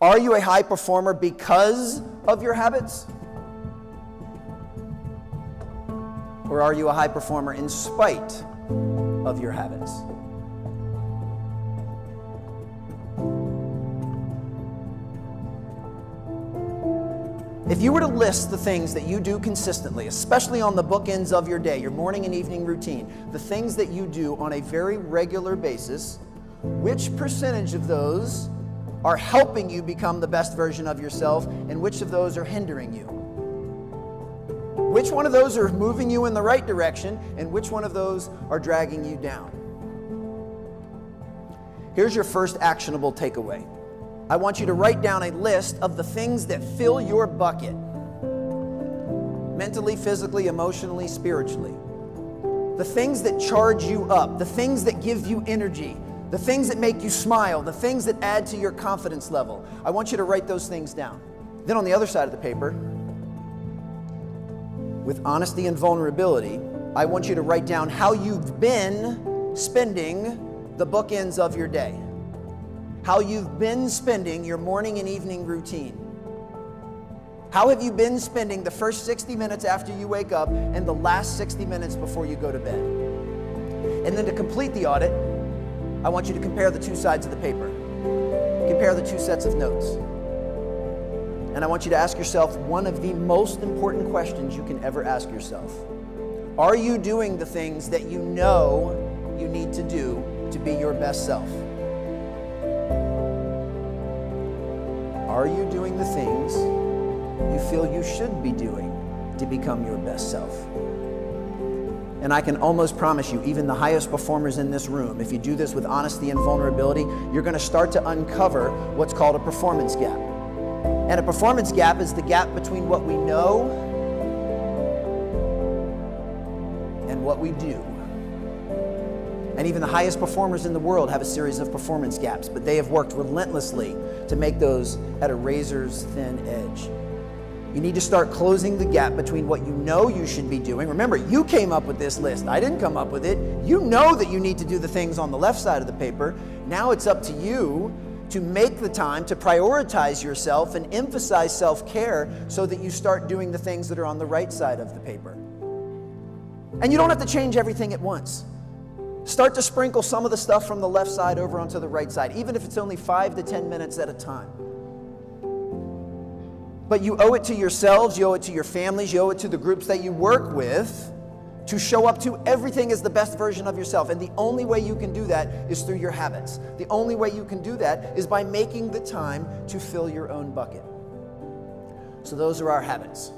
Are you a high performer because of your habits? Or are you a high performer in spite of your habits? If you were to list the things that you do consistently, especially on the bookends of your day, your morning and evening routine, the things that you do on a very regular basis, which percentage of those are helping you become the best version of yourself, and which of those are hindering you? Which one of those are moving you in the right direction, and which one of those are dragging you down? Here's your first actionable takeaway. I want you to write down a list of the things that fill your bucket. Mentally, physically, emotionally, spiritually. The things that charge you up, the things that give you energy, the things that make you smile, the things that add to your confidence level. I want you to write those things down. Then on the other side of the paper, with honesty and vulnerability, I want you to write down how you've been spending the bookends of your day. How you've been spending your morning and evening routine. How have you been spending the first 60 minutes after you wake up and the last 60 minutes before you go to bed? And then to complete the audit, I want you to compare the two sides of the paper. Compare the two sets of notes. And I want you to ask yourself one of the most important questions you can ever ask yourself. Are you doing the things that you know you need to do to be your best self? Are you doing the things you feel you should be doing to become your best self? And I can almost promise you, even the highest performers in this room, if you do this with honesty and vulnerability, you're going to start to uncover what's called a performance gap. And a performance gap is the gap between what we know and what we do. And even the highest performers in the world have a series of performance gaps, but they have worked relentlessly to make those at a razor's thin edge. You need to start closing the gap between what you know you should be doing. Remember, you came up with this list. I didn't come up with it. You know that you need to do the things on the left side of the paper. Now it's up to you to make the time to prioritize yourself and emphasize self-care so that you start doing the things that are on the right side of the paper. And you don't have to change everything at once. Start to sprinkle some of the stuff from the left side over onto the right side, even if it's only 5 to 10 minutes at a time. But you owe it to yourselves, you owe it to your families, you owe it to the groups that you work with to show up to everything as the best version of yourself. And the only way you can do that is through your habits. The only way you can do that is by making the time to fill your own bucket. So those are our habits.